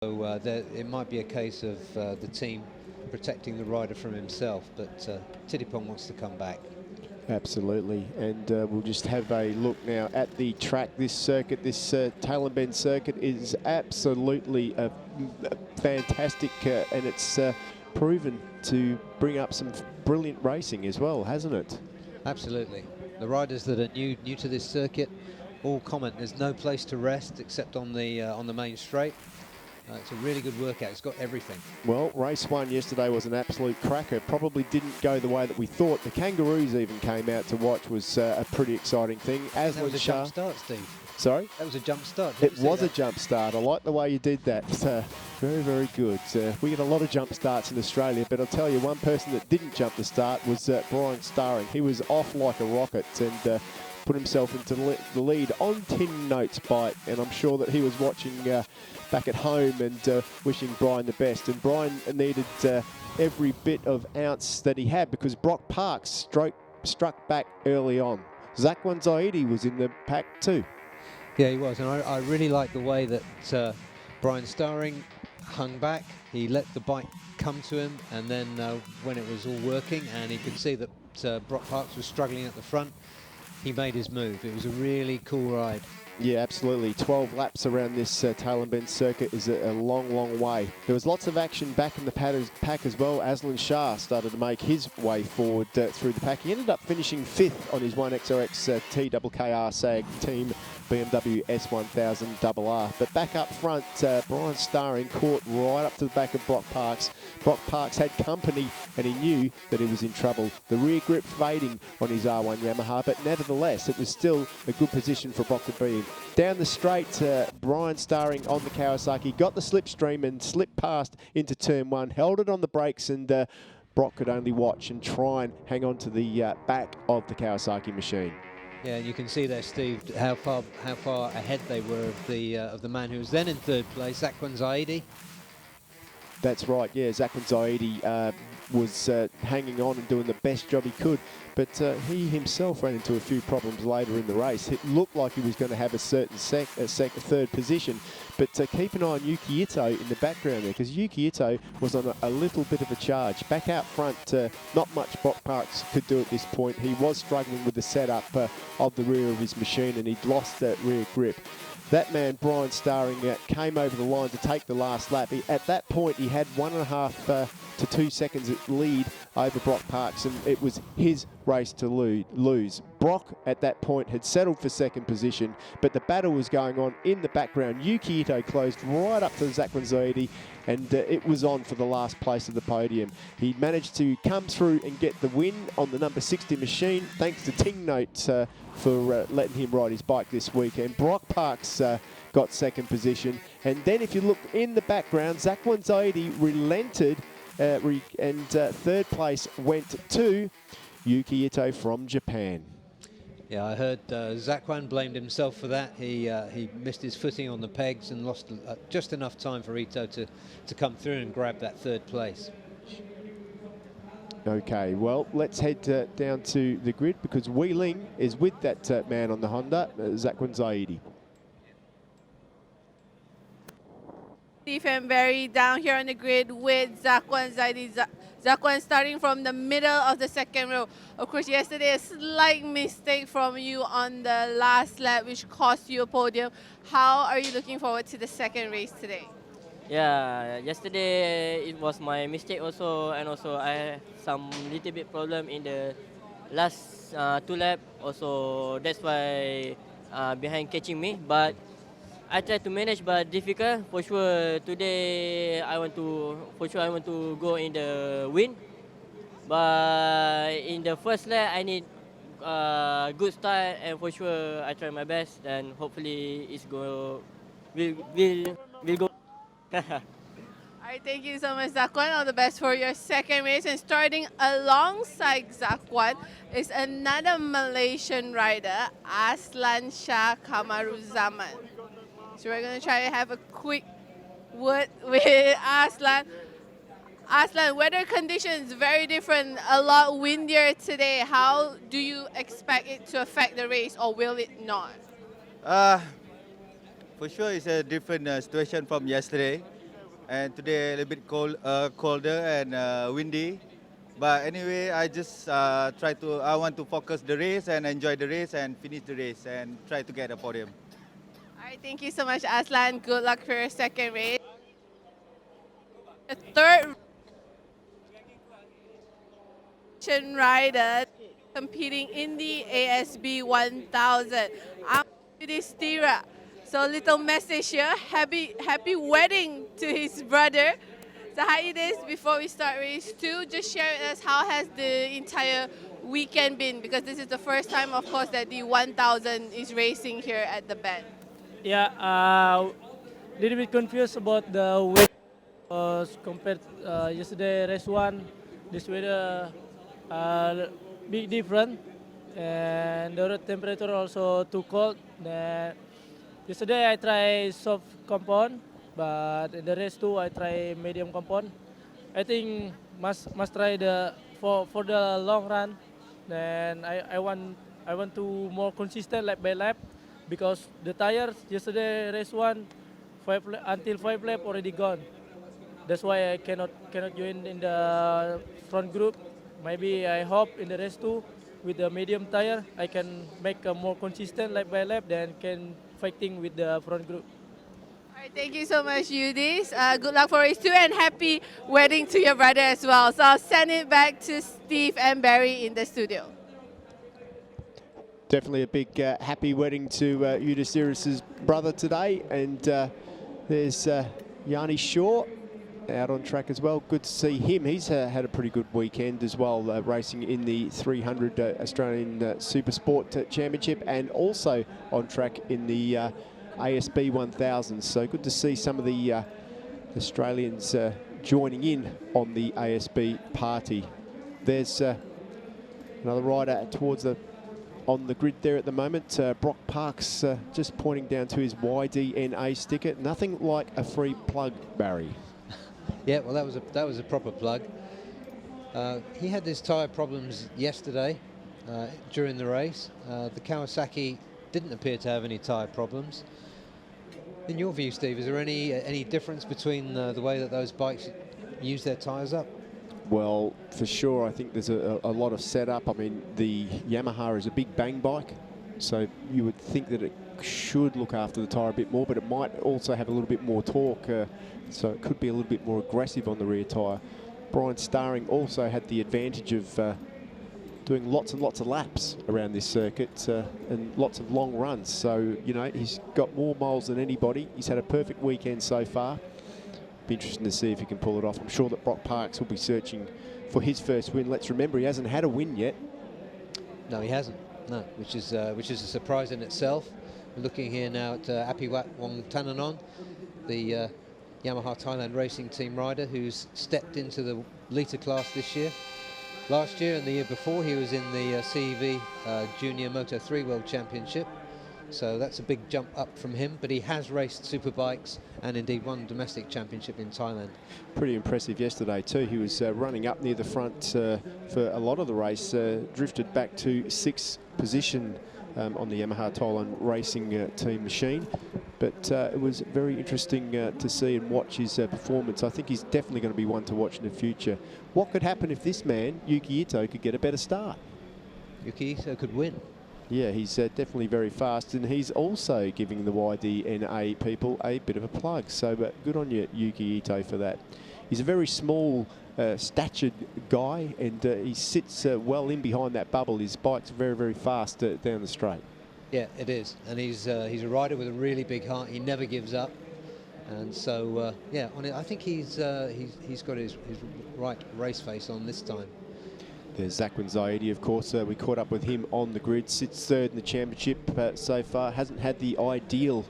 So it might be a case of the team protecting the rider from himself, but Tittipong wants to come back. Absolutely, and we'll just have a look now at the track. This circuit, this Tail and Bend circuit, is absolutely fantastic, and it's proven to bring up some brilliant racing as well, hasn't it? Absolutely. The riders that are new to this circuit all comment there's no place to rest except on the main straight. It's a really good workout. It's got everything. Well, race one yesterday was an absolute cracker. Probably didn't go the way that we thought. The Kangaroos even came out to watch. Was a pretty exciting thing. That was a jump start, Steve. Sorry? That was a jump start. It was a jump start. I like the way you did that. Very, very good. We get a lot of jump starts in Australia, but I'll tell you, one person that didn't jump the start was Brian Starring. He was off like a rocket and put himself into the lead on Tin Notes Bite, and I'm sure that he was watching back at home and wishing Brian the best. And Brian needed every bit of ounce that he had because Brock Parks struck back early on. Zakwan Zaidi was in the pack too. Yeah, he was, and I really like the way that Brian Starring hung back. He let the bike come to him, and then when it was all working and he could see that Brock Parks was struggling at the front, he made his move. It was a really cool ride. Yeah, absolutely. 12 laps around this Tail and Bend circuit is a long, long way. There was lots of action back in the pack as well. Aslan Shah started to make his way forward through the pack. He ended up finishing 5th on his 1XRX TKKR SAG team BMW S1000 RR. But back up front, Brian Starring caught right up to the back of Brock Parks. Brock Parks had company and he knew that he was in trouble. The rear grip fading on his R1 Yamaha, but nevertheless, it was still a good position for Brock to be in. Down the straight, Brian Starring on the Kawasaki, got the slipstream and slipped past into turn 1, held it on the brakes, and Brock could only watch and try and hang on to the back of the Kawasaki machine. Yeah, you can see there, Steve, how far ahead they were of the man who was then in 3rd place, Zakwan Zaidi. That's right, yeah, Zakwan Zaidi was hanging on and doing the best job he could, but he himself ran into a few problems later in the race. It looked like he was going to have a certain 3rd position, but keep an eye on Yuki Ito in the background there, because Yuki Ito was on a little bit of a charge. Back out front, not much Brock Parks could do at this point. He was struggling with the setup of the rear of his machine, and he'd lost that rear grip. That man, Brian Starring, came over the line to take the last lap. At that point, he had 1.5 to 2 seconds lead over Brock Parks, and it was his race to lose. Brock, at that point, had settled for 2nd position, but the battle was going on in the background. Yuki Ito closed right up to Zakwan Zaidi, and it was on for the last place of the podium. He managed to come through and get the win on the number 60 machine, thanks to Ting Note for letting him ride his bike this weekend. Brock Parks got 2nd position, and then if you look in the background, Zakwan Zaidi relented, and 3rd place went to Yuki Ito from Japan. Yeah, I heard Zakwan blamed himself for that. He missed his footing on the pegs and lost just enough time for Ito to come through and grab that 3rd place. Okay, well, let's head down to the grid, because Wei Ling is with that man on the Honda, Zakwan Zaidi. Steve and Barry down here on the grid with Zakwan Zaidi. Zakwan starting from the middle of the 2nd row. Of course, yesterday a slight mistake from you on the last lap, which cost you a podium. How are you looking forward to the 2nd race today? Yeah, yesterday it was my mistake also, and also I had some little bit problem in the last 2 laps. Also, that's why behind catching me, but I try to manage, but difficult. For sure, today I want to go in the win. But in the first lap, I need good start, and for sure I try my best, and hopefully it's will go. All right, thank you so much, Zakwan. All the best for your 2nd race. And starting alongside Zakwan is another Malaysian rider, Aslan Shah Kamaruzaman. So we're going to try to have a quick word with Aslan. Aslan, weather conditions very different, a lot windier today. How do you expect it to affect the race, or will it not? For sure, it's a different situation from yesterday. and today a little bit colder and windy. But anyway, I just I want to focus the race and enjoy the race and finish the race and try to get a podium. All right, thank you so much, Aslan. Good luck for your second race. The third rider competing in the ASB1000. Stira. So little message here. Happy wedding to his brother. So how it is before we start race 2, just share with us how has the entire weekend been, because this is the first time, of course, that the 1000 is racing here at the bend. Yeah, little bit confused about the weather compared yesterday race 1. This weather big different, and the road temperature also too cold. Then yesterday I try soft compound, but in the race 2 I try medium compound. I think must try the for the long run. Then I want to more consistent lap by lap, because the tires yesterday race 1 until 5 lap already gone. That's why I cannot join in the front group. Maybe I hope in the race 2 with the medium tire I can make a more consistent lap by lap, then can fighting with the front group. All right, thank you so much, Yudis. Good luck for race 2 and happy wedding to your brother as well. So I'll send it back to Steve and Barry in the studio. Definitely a big happy wedding to Udasiris's brother today. And there's Yanni Shaw out on track as well. Good to see him. He's had a pretty good weekend as well, racing in the 300 Australian Super Sport Championship, and also on track in the ASB1000. So good to see some of the Australians joining in on the ASB party. There's another rider towards on the grid there at the moment. Brock Parks just pointing down to his YDNA sticker. Nothing like a free plug, Barry. Yeah, well, that was a proper plug. He had his tyre problems yesterday during the race. The Kawasaki didn't appear to have any tyre problems. In your view, Steve, is there any difference between the way that those bikes use their tyres up? Well, for sure, I think there's a lot of setup. I mean, the Yamaha is a big bang bike, so you would think that it should look after the tyre a bit more, but it might also have a little bit more torque, so it could be a little bit more aggressive on the rear tyre. Brian Starring also had the advantage of doing lots and lots of laps around this circuit and lots of long runs, so, you know, he's got more miles than anybody. He's had a perfect weekend so far. Be interesting to see if he can pull it off. I'm sure that Brock Parks will be searching for his first win. Let's remember, he hasn't had a win yet. No, he hasn't. No, which is a surprise in itself. We're looking here now at Apiwat Wongtananon, the Yamaha Thailand Racing Team rider who's stepped into the litre class this year. Last year and the year before, he was in the CEV Junior Moto 3 World Championship. So that's a big jump up from him, but he has raced superbikes and indeed won domestic championship in Thailand. Pretty impressive yesterday too. He was running up near the front for a lot of the race, drifted back to 6th position on the Yamaha Thailand Racing Team machine. But it was very interesting to see and watch his performance. I think he's definitely going to be one to watch in the future. What could happen if this man, Yuki Ito, could get a better start? Yuki Ito could win. Yeah, he's definitely very fast, and he's also giving the YDNA people a bit of a plug. So good on you, Yuki Ito, for that. He's a very small, statured guy, and he sits well in behind that bubble. His bike's very, very fast down the straight. Yeah, it is, and he's a rider with a really big heart. He never gives up, and so yeah, I think he's got his right race face on this time. There's Zakwin Zaidi, of course. We caught up with him on the grid. Sits third in the championship so far. Hasn't had the ideal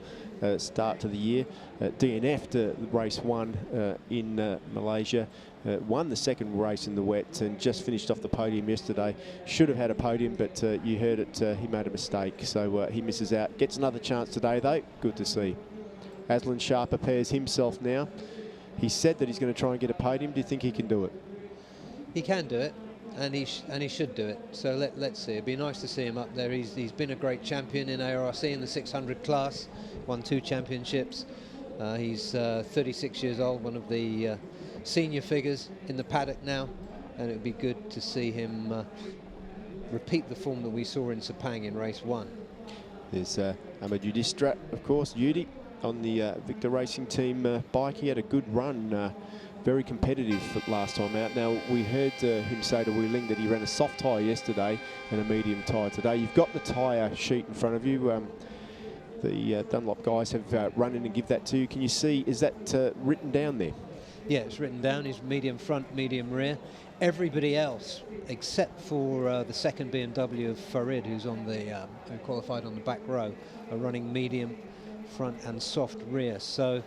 start to the year. DNF'd race 1 in Malaysia. Won the second race in the wet and just finished off the podium yesterday. Should have had a podium, but you heard it, he made a mistake. So he misses out. Gets another chance today, though. Good to see. Aslan Shah prepares himself now. He said that he's going to try and get a podium. Do you think he can do it? He can do it. And he should do it. So let's see. It'd be nice to see him up there. He's been a great champion in ARRC in the 600 class. Won 2 championships. He's 36 years old, one of the senior figures in the paddock now, and it would be good to see him repeat the form that we saw in Sepang in race 1. There's Ahmed Udistra, of course, Udi on the Victor Racing Team bike. He had a good run, very competitive last time out. Now, we heard him say to Wei Ling that he ran a soft tyre yesterday and a medium tyre today. You've got the tyre sheet in front of you. The Dunlop guys have run in and give that to you. Can you see, is that written down there? Yeah, it's written down. He's medium front, medium rear. Everybody else, except for the second BMW of Farid, who's on the who qualified on the back row, are running medium front and soft rear. So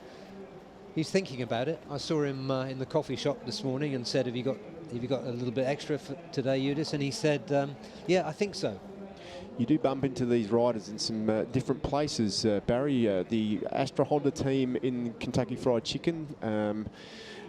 he's thinking about it. I saw him in the coffee shop this morning and said, "Have you got a little bit extra for today, Udis?" And he said, "Yeah, I think so." You do bump into these riders in some different places, Barry. The Astra Honda team in Kentucky Fried Chicken.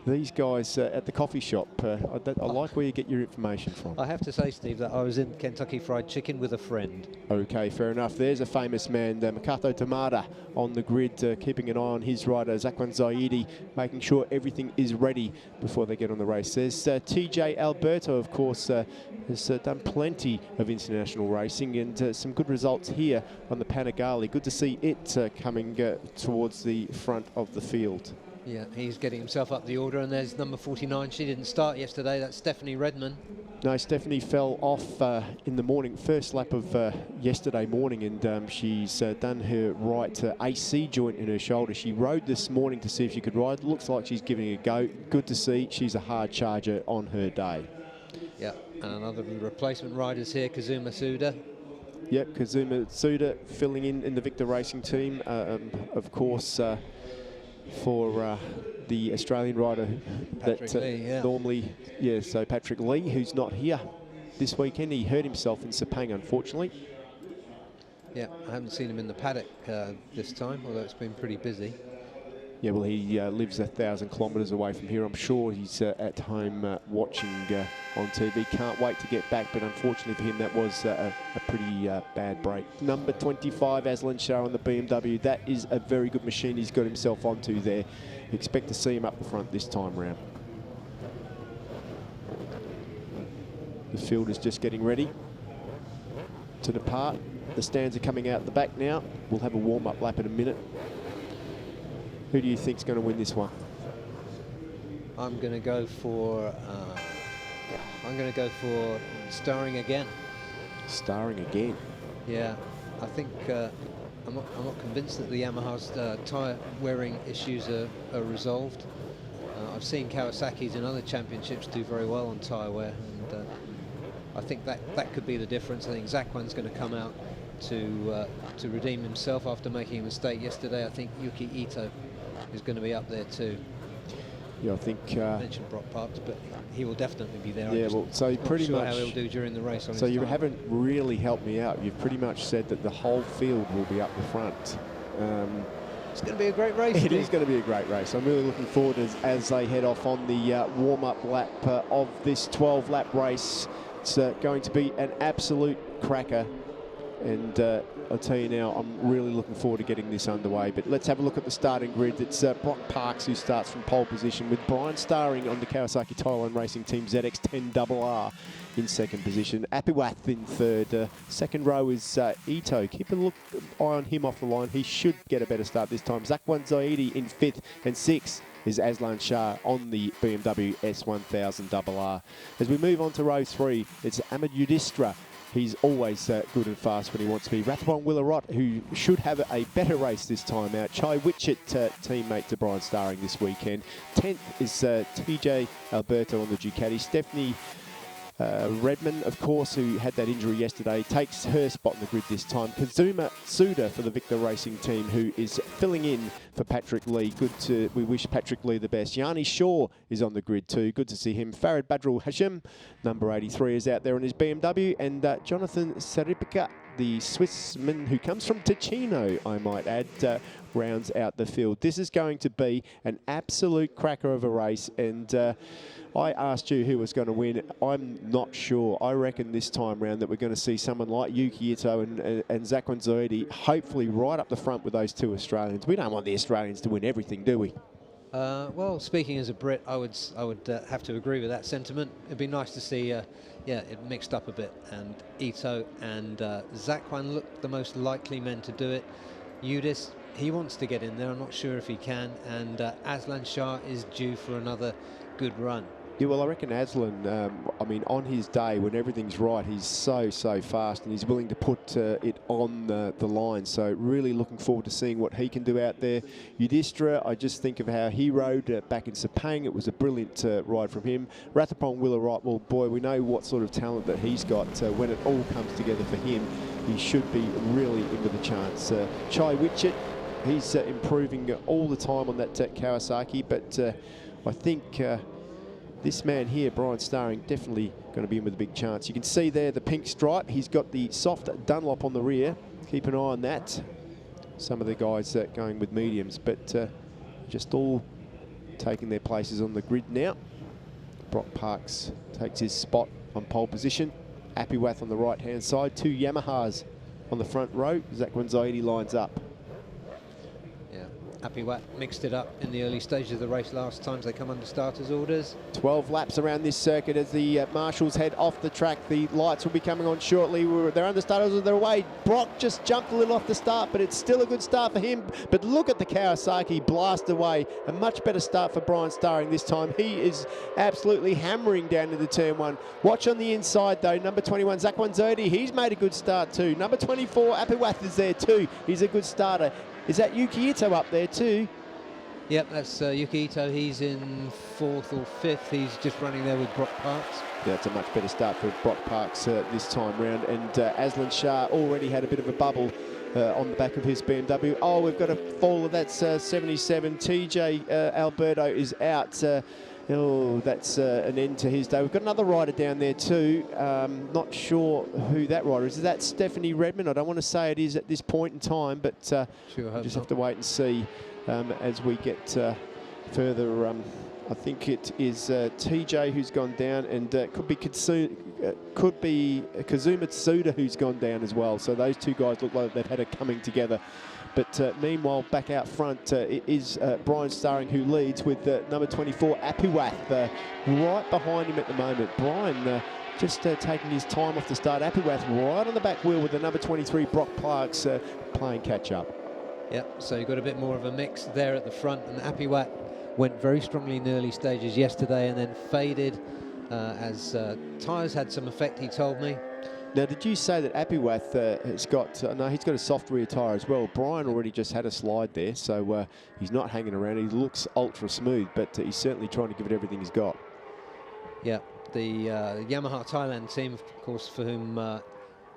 These guys at the coffee shop, I like where you get your information from. I have to say, Steve, that I was in Kentucky Fried Chicken with a friend. Okay, fair enough. There's a famous man, Makato Tamada, on the grid, keeping an eye on his rider, Zakwan Zaidi, making sure everything is ready before they get on the race. There's TJ Alberto, of course, has done plenty of international racing and some good results here on the Panigale. Good to see it coming towards the front of the field. Yeah, he's getting himself up the order, and there's number 49. She didn't start yesterday. That's Stephanie Redman. No, Stephanie fell off in the morning, first lap of yesterday morning, and she's done her right AC joint in her shoulder. She rode this morning to see if she could ride. Looks like she's giving it a go. Good to see. She's a hard charger on her day. Yeah, and another of the replacement riders here, Kazuma Suda. Yep, Kazuma Suda filling in the Victor Racing Team, of course. For the Australian rider Patrick Lee, yeah. Normally, yeah, so Patrick Lee, who's not here this weekend. He hurt himself in Sepang, unfortunately. Yeah, I haven't seen him in the paddock this time, although it's been pretty busy. Yeah, well, he lives 1,000 kilometres away from here. I'm sure he's at home watching on TV. Can't wait to get back, but unfortunately for him, that was a pretty bad break. Number 25, Aslan Shah on the BMW. That is a very good machine he's got himself onto there. Expect to see him up the front this time round. The field is just getting ready to depart. The stands are coming out the back now. We'll have a warm-up lap in a minute. Who do you think's going to win this one? I'm going to go for Starring again. Starring again. Yeah, I think I'm not convinced that the Yamaha's tyre wearing issues are resolved. I've seen Kawasaki's in other championships do very well on tyre wear, and I think that could be the difference. I think Zakwan's going to come out to redeem himself after making a mistake yesterday. I think Yuki Ito is going to be up there too. Yeah, I think... I mentioned Brock Parks, but he will definitely be there. Yeah, well, so pretty much... how he'll do during the race. So you haven't really helped me out. You've pretty much said that the whole field will be up the front. It's going to be a great race. It is going to be a great race. I'm really looking forward as they head off on the warm-up lap of this 12-lap race. It's going to be an absolute cracker. And I'll tell you now, I'm really looking forward to getting this underway. But let's have a look at the starting grid. It's Brock Parks who starts from pole position, with Brian Starring on the Kawasaki Thailand Racing Team ZX10RR in second position. Apiwath in third. Second row is Ito. Keep a eye on him off the line. He should get a better start this time. Zakwan Zaidi in fifth, and sixth is Aslan Shah on the BMW S1000RR. As we move on to row three, it's Ahmed Udistra. He's always good and fast when he wants to be. Rathbone Willarot, who should have a better race this time out. Chai Witchett, teammate to Brian Starring this weekend. 10th is TJ Alberto on the Ducati. Stephanie Redman, of course, who had that injury yesterday, takes her spot in the grid this time. Kazuma Suda for the Victor Racing Team, who is filling in for Patrick Lee. We wish Patrick Lee the best. Yanni Shaw is on the grid too. Good to see him. Farid Badrul Hashim, number 83, is out there on his BMW. And Jonathan Saripika the Swissman, who comes from Ticino, I might add, rounds out the field. This is going to be an absolute cracker of a race, and I asked you who was going to win. I'm not sure. I reckon this time round that we're going to see someone like Yuki Ito and Zach Zoidi hopefully right up the front with those two Australians. We don't want the Australians to win everything, do we? Well, speaking as a Brit, I would have to agree with that sentiment. It'd be nice to see, yeah, it mixed up a bit, and Ito and Zakwan look the most likely men to do it. Udis, he wants to get in there. I'm not sure if he can, and Aslan Shah is due for another good run. Yeah, well, I reckon Aslan, I mean, on his day, when everything's right, he's so fast, and he's willing to put it on the line. So really looking forward to seeing what he can do out there. Yudhishthira, I just think of how he rode back in Sepang. It was a brilliant ride from him. Rathapong Willarite, well, boy, we know what sort of talent that he's got. When it all comes together for him, he should be really in with a chance. Chai Witchett, he's improving all the time on that Kawasaki, but I think this man here, Brian Starring, definitely going to be in with a big chance. You can see there the pink stripe. He's got the soft Dunlop on the rear. Keep an eye on that. Some of the guys going with mediums, but just all taking their places on the grid now. Brock Parks takes his spot on pole position. Apiwath on the right-hand side. Two Yamahas on the front row. Zach Zaidi lines up. Apiwath mixed it up in the early stages of the race last time. They come under starters' orders. 12 laps around this circuit as the marshals head off the track. The lights will be coming on shortly. They're under starters, they're away. Brock just jumped a little off the start, but it's still a good start for him. But look at the Kawasaki blast away. A much better start for Brian Starring this time. He is absolutely hammering down into turn one. Watch on the inside though, number 21, Zakwan Zodi. He's made a good start too. Number 24, Apiwath is there too. He's a good starter. Is that Yuki Ito up there too? Yep, that's Yuki Ito. He's in 4th or 5th. He's just running there with Brock Parks. Yeah, it's a much better start for Brock Parks this time round. And Aslan Shah already had a bit of a bubble on the back of his BMW. Oh, we've got a fall of that's 77. TJ Alberto is out. Oh, that's an end to his day. We've got another rider down there too. Not sure who that rider is. Is that Stephanie Redman? I don't want to say it is at this point in time, but we'll just have to wait and see as we get further. I think it is TJ who's gone down, and could be Kazuma Tsuda who's gone down as well. So those two guys look like they've had a coming together. But meanwhile, back out front, it is Brian Starring who leads with number 24, Apiwath, right behind him at the moment. Brian just taking his time off the start. Apiwath right on the back wheel with the number 23, Brock Parks, playing catch-up. Yep, so you've got a bit more of a mix there at the front, and Apiwath went very strongly in the early stages yesterday and then faded as tyres had some effect, he told me. Now, did you say that Apiwath has got, no, he's got a soft rear tyre as well. Brian already just had a slide there, so he's not hanging around. He looks ultra smooth, but he's certainly trying to give it everything he's got. Yeah, the Yamaha Thailand team, of course, for whom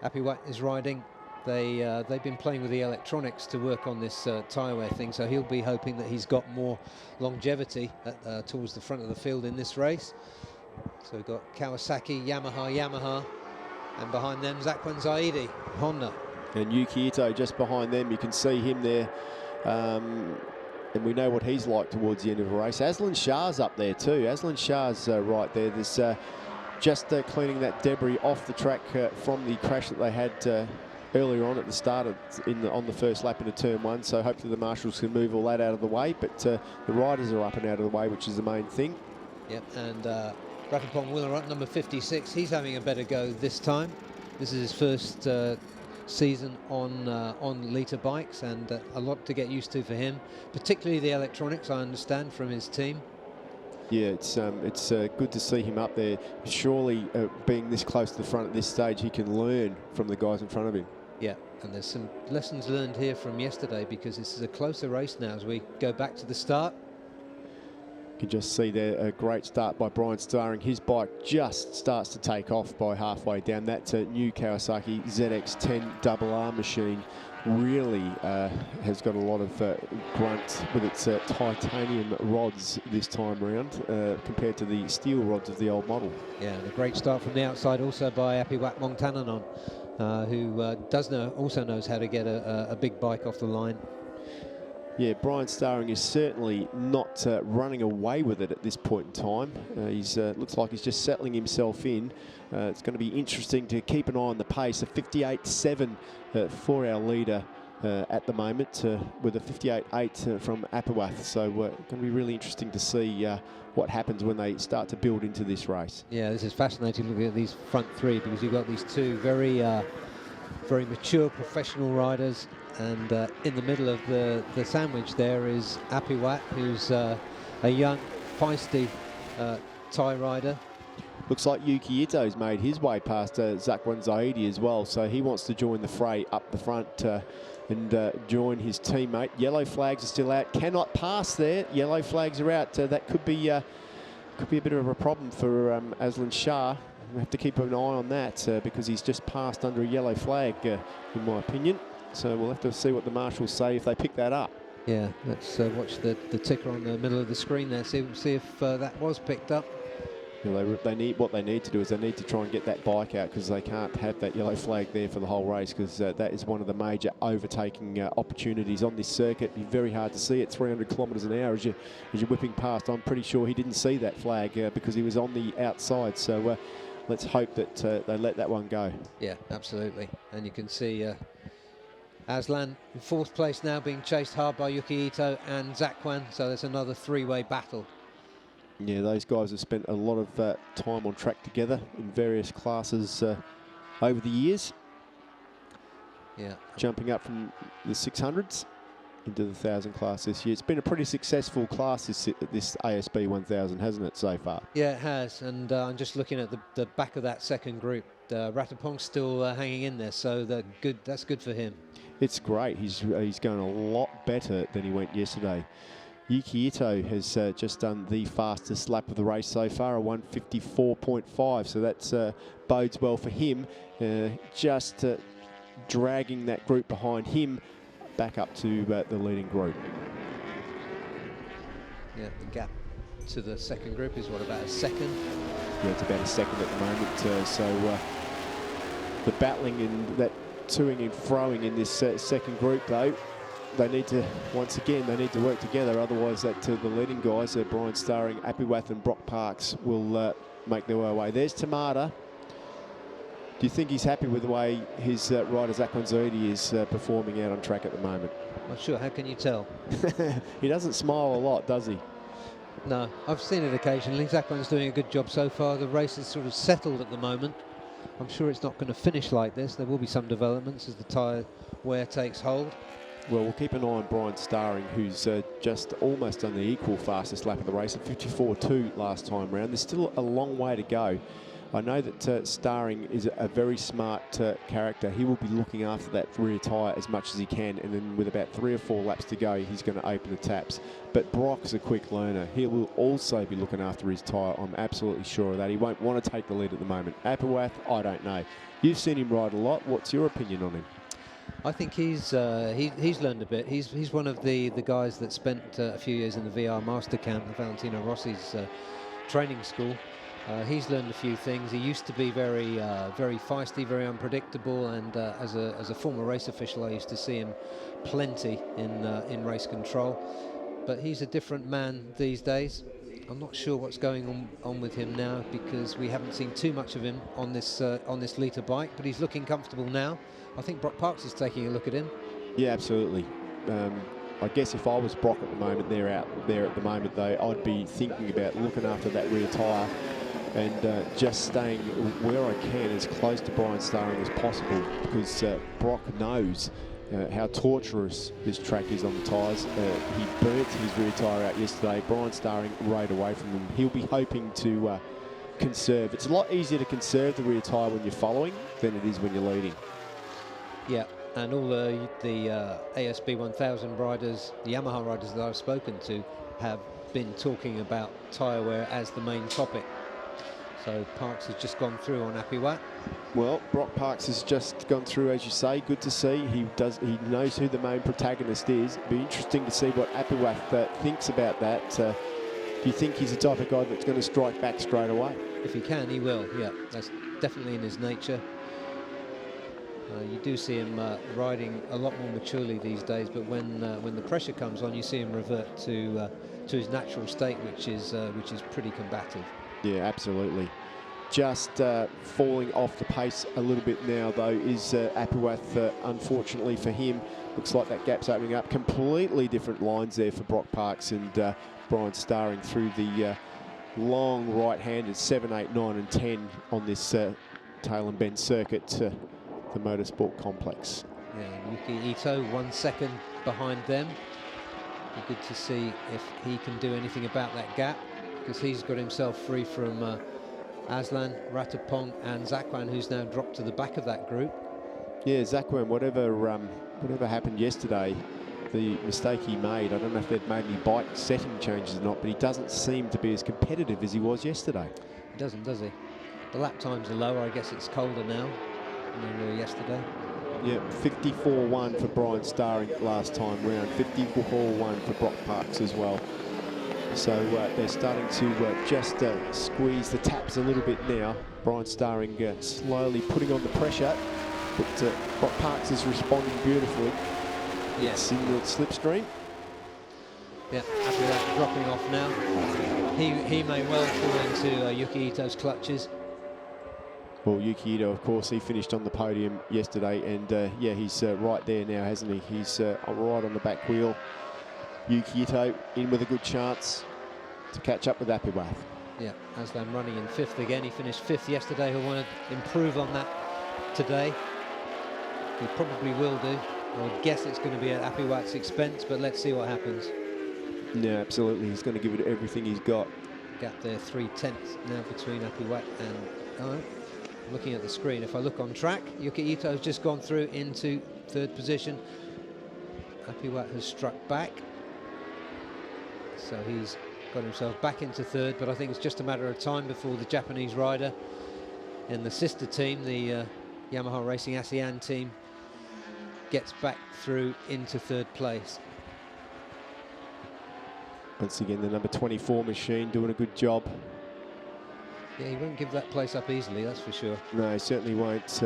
Apiwath is riding, they've been playing with the electronics to work on this tyre wear thing, so he'll be hoping that he's got more longevity towards the front of the field in this race. So we've got Kawasaki, Yamaha, and behind them, Zakwan Zaidi, Honda. And Yuki Ito just behind them. You can see him there. And we know what he's like towards the end of a race. Aslan Shah's up there too. Aslan Shah's right there. There's just cleaning that debris off the track from the crash that they had earlier on at the start on the first lap into turn one. So hopefully the marshals can move all that out of the way. But the riders are up and out of the way, which is the main thing. Yep, and Ratapong Willarite, number 56, he's having a better go this time. This is his first season on litre bikes, and a lot to get used to for him, particularly the electronics, I understand, from his team. Yeah, it's good to see him up there. Surely, being this close to the front at this stage, he can learn from the guys in front of him. Yeah, and there's some lessons learned here from yesterday, because this is a closer race now as we go back to the start. You can just see there a great start by Brian Starring. His bike just starts to take off by halfway down. That new Kawasaki ZX10 RR machine really has got a lot of grunt with its titanium rods this time around compared to the steel rods of the old model. Yeah, and a great start from the outside also by Apiwath Mongtananon. who also knows how to get a big bike off the line. Yeah, Brian Starring is certainly not running away with it at this point in time. He's looks like he's just settling himself in. It's going to be interesting to keep an eye on the pace. A 58.7 for our leader at the moment, with a 58.8 from Apiwath. So going to be really interesting to see what happens when they start to build into this race. Yeah, this is fascinating looking at these front three, because you've got these two very mature professional riders, and in the middle of the sandwich there is Apiwath, who's a young, feisty Thai rider. Looks like Yuki Ito's made his way past Zakwan Zaidi as well, so he wants to join the fray up the front and join his teammate. Yellow flags are still out, cannot pass there. Yellow flags are out. That could be a bit of a problem for Aslan Shah. We have to keep an eye on that because he's just passed under a yellow flag, in my opinion. So we'll have to see what the marshals say if they pick that up. Yeah, let's watch the ticker on the middle of the screen there, see if that was picked up. You know, what they need to do is they need to try and get that bike out, because they can't have that yellow flag there for the whole race, because that is one of the major overtaking opportunities on this circuit. It'd be very hard to see it 300 kilometres an hour as you're whipping past. I'm pretty sure he didn't see that flag because he was on the outside. So let's hope that they let that one go. Yeah, absolutely. And you can see Aslan in fourth place now, being chased hard by Yuki Ito and Zakwan. So there's another three-way battle. Yeah, those guys have spent a lot of time on track together in various classes over the years. Yeah, jumping up from the 600s into the 1,000 class this year. It's been a pretty successful class, this ASB1000, hasn't it, so far? Yeah, it has. And I'm just looking at the back of that second group. Ratapong's still hanging in there, so that's good for him. It's great. He's going a lot better than he went yesterday. Yuki Ito has just done the fastest lap of the race so far, a 154.5, so that's bodes well for him. Just dragging that group behind him back up to the leading group. Yeah, the gap to the second group is what, about a second? Yeah, it's about a second at the moment. So the battling and that toing and froing in this second group, though, they need to, once again, they need to work together. Otherwise, the leading guys, Brian Starring, Apiwath and Brock Parks, will make their way away. There's Tamada. Do you think he's happy with the way his rider Zakwan Zaidi is performing out on track at the moment? Not sure. How can you tell? He doesn't smile a lot, does he? No, I've seen it occasionally. Zakwan's doing a good job so far. The race is sort of settled at the moment. I'm sure it's not going to finish like this. There will be some developments as the tyre wear takes hold. Well, we'll keep an eye on Brian Starring, who's just almost done the equal fastest lap of the race at 54.2 last time round. There's still a long way to go. I know that Starring is a very smart character. He will be looking after that rear tyre as much as he can, and then with about 3 or 4 laps to go, he's going to open the taps. But Brock's a quick learner. He will also be looking after his tyre. I'm absolutely sure of that. He won't want to take the lead at the moment. Apiwath, I don't know. You've seen him ride a lot. What's your opinion on him? I think he's learned a bit. He's one of the guys that spent a few years in the VR Master Camp, Valentino Rossi's training school. He's learned a few things. He used to be very feisty, very unpredictable, and as a former race official, I used to see him plenty in race control. But he's a different man these days. I'm not sure what's going on with him now, because we haven't seen too much of him on this Lita bike. But he's looking comfortable now. I think Brock Parks is taking a look at him. Yeah, absolutely. I guess if I was Brock at the moment, they're out there at the moment, though, I'd be thinking about looking after that rear tyre and just staying where I can as close to Brian Starring as possible, because Brock knows how torturous this track is on the tyres. He burnt his rear tyre out yesterday. Brian Starring rode away from him. He'll be hoping to conserve. It's a lot easier to conserve the rear tyre when you're following than it is when you're leading. Yeah, and all the ASB1000 riders, the Yamaha riders that I've spoken to, have been talking about tyre wear as the main topic. So Parks has just gone through on Apiwath. Well, Brock Parks has just gone through, as you say. Good to see. He knows who the main protagonist is. It'll be interesting to see what Apiwath thinks about that. Do you think he's the type of guy that's going to strike back straight away? If he can, he will. Yeah, that's definitely in his nature. You do see him riding a lot more maturely these days, but when the pressure comes on, you see him revert to his natural state, which is pretty combative. Yeah, absolutely. Just falling off the pace a little bit now, though, is Apuath. Unfortunately for him, looks like that gap's opening up. Completely different lines there for Brock Parks and Brian Starring through the long right-handed 7, 8, 9 and 10 on this tail and bend circuit to the Motorsport complex. Yeah, Yuki Ito 1 second behind them. Be good to see if he can do anything about that gap, because he's got himself free from Aslan, Ratapong and Zakwan, who's now dropped to the back of that group. Yeah, Zakwan, whatever happened yesterday, the mistake he made, I don't know if they've made any bike setting changes or not, but he doesn't seem to be as competitive as he was yesterday. He doesn't, does he? The lap times are lower. I guess it's colder now than they were yesterday. Yeah, 54.1 for Brian Starring last time round, 54.1 for Brock Parks as well. So they're starting to just squeeze the taps a little bit now. Brian Starring slowly putting on the pressure, but Brock Parks is responding beautifully. Yes, in the slipstream. Yeah, after that dropping off now, he may well fall into Yuki Ito's clutches. Well, Yuki Ito, of course, he finished on the podium yesterday, and yeah, he's right there now, hasn't he? He's right on the back wheel. Yuki Ito in with a good chance to catch up with Apiwath. Yeah, Aslan running in 5th again. He finished 5th yesterday. He'll want to improve on that today. He probably will do. I would guess it's going to be at Apiwath's expense, but let's see what happens. Yeah, absolutely. He's going to give it everything he's got. Gap there, 3/10 now between Apiwath and... looking at the screen, if I look on track, Yuki Ito has just gone through into 3rd position. Apiwath has struck back, so he's got himself back into 3rd, but I think it's just a matter of time before the Japanese rider in the sister team, the Yamaha Racing ASEAN team, gets back through into 3rd place. Once again, the number 24 machine doing a good job. Yeah, he won't give that place up easily, that's for sure. No, he certainly won't. It's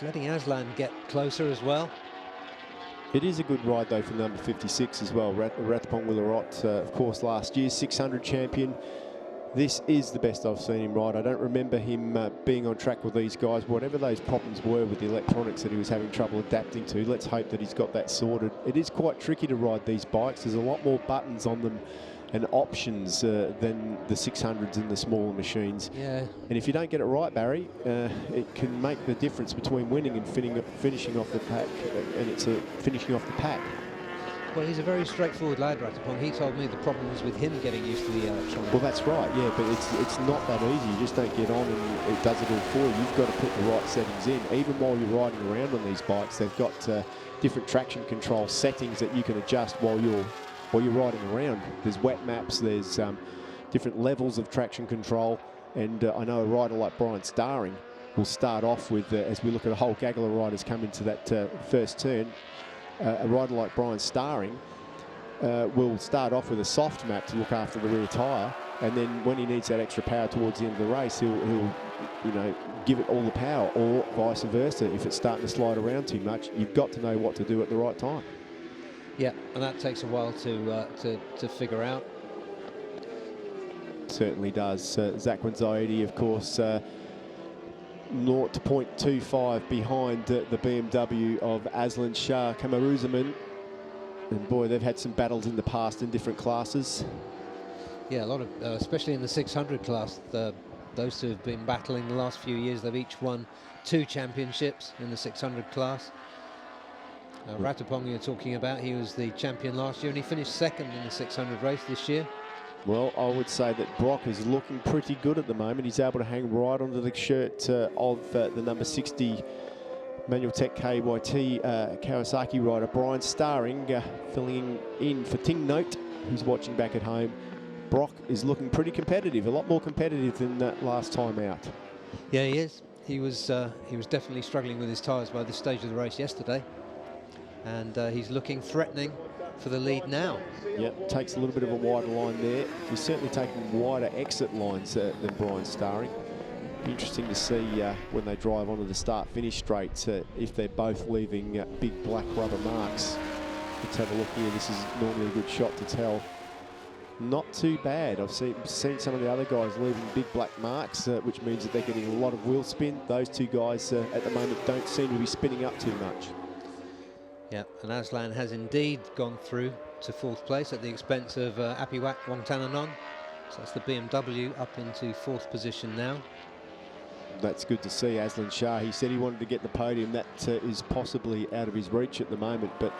letting Aslan get closer as well. It is a good ride, though, for number 56 as well. Ratapong Willarot, of course, last year's 600 champion. This is the best I've seen him ride. I don't remember him being on track with these guys. Whatever those problems were with the electronics that he was having trouble adapting to, let's hope that he's got that sorted. It is quite tricky to ride these bikes. There's a lot more buttons on them and options than the 600s and the smaller machines. Yeah. And if you don't get it right, Barry, it can make the difference between winning and finishing off the pack, and it's finishing off the pack. Well, he's a very straightforward lad, Ratapong. He told me the problem was with him getting used to the electronics. Well, that's right, yeah, but it's not that easy. You just don't get on and it does it all for you. You've got to put the right settings in. Even while you're riding around on these bikes, they've got different traction control settings that you can adjust while you're riding around. There's wet maps, there's different levels of traction control, and I know a rider like Brian Starring will start off with, as we look at a whole gaggle of riders come into that first turn, a rider like Brian Starring will start off with a soft map to look after the rear tyre, and then when he needs that extra power towards the end of the race, he'll give it all the power, or vice versa. If it's starting to slide around too much, you've got to know what to do at the right time. Yeah, and that takes a while to figure out. Certainly does. Zakwan Zaidi, of course, 0.25 behind the BMW of Aslan Shah Kamaruzaman. And boy, they've had some battles in the past in different classes. Yeah, a lot of, especially in the 600 class, those two have been battling the last few years. They've each won 2 championships in the 600 class. Ratapong you're talking about, he was the champion last year and he finished 2nd in the 600 race this year. Well, I would say that Brock is looking pretty good at the moment. He's able to hang right onto the shirt of the number 60 Manual Tech KYT Kawasaki rider, Brian Starring, filling in for Ting Note, who's watching back at home. Brock is looking pretty competitive, a lot more competitive than last time out. Yeah, he is. He was definitely struggling with his tyres by this stage of the race yesterday. And he's looking threatening for the lead now. Yep, takes a little bit of a wider line there. He's certainly taking wider exit lines than Brian Starring. Interesting to see when they drive onto the start-finish straight if they're both leaving big black rubber marks. Let's have a look here. This is normally a good shot to tell. Not too bad. I've seen some of the other guys leaving big black marks, which means that they're getting a lot of wheel spin. Those two guys at the moment don't seem to be spinning up too much. Yeah, and Aslan has indeed gone through to 4th place at the expense of Apiwak Wongtananon. So that's the BMW up into 4th position now. That's good to see. Aslan Shah, he said he wanted to get the podium. That is possibly out of his reach at the moment, but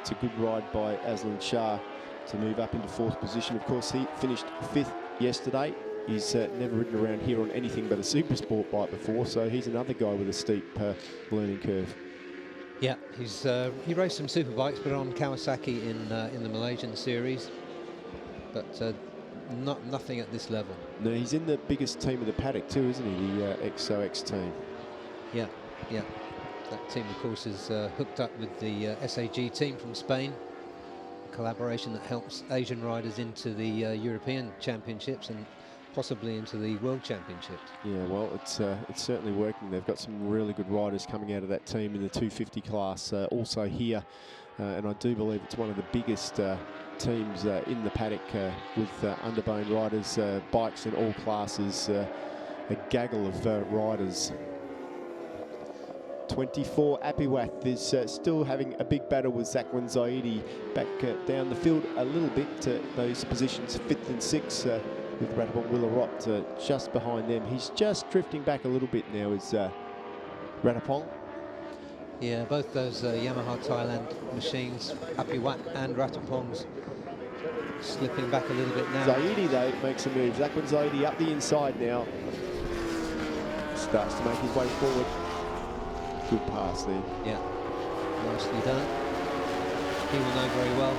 it's a good ride by Aslan Shah to move up into 4th position. Of course, he finished 5th yesterday. He's never ridden around here on anything but a super sport bike before, so he's another guy with a steep learning curve. Yeah, he raced some super bikes, but on Kawasaki in the Malaysian series, but nothing at this level. No, he's in the biggest team of the paddock too, isn't he? The XOX team. Yeah, yeah. That team, of course, is hooked up with the SAG team from Spain. A collaboration that helps Asian riders into the European Championships and possibly into the World Championships. Yeah, well, it's certainly working. They've got some really good riders coming out of that team in the 250 class also here. And I do believe it's one of the biggest teams in the paddock with underbone riders, bikes in all classes, a gaggle of riders. 24, Apiwak is still having a big battle with Zakwan Zaidi back down the field a little bit. Those positions 5th and 6th with Ratapong Willarot just behind them. He's just drifting back a little bit now, is Ratapong. Yeah, both those Yamaha Thailand machines, Apiwak and Ratapong's, slipping back a little bit now. Zaidi, though, makes a move. Zakwan Zaidi up the inside now. Starts to make his way forward. Good pass there. Yeah, nicely done. He will know very well.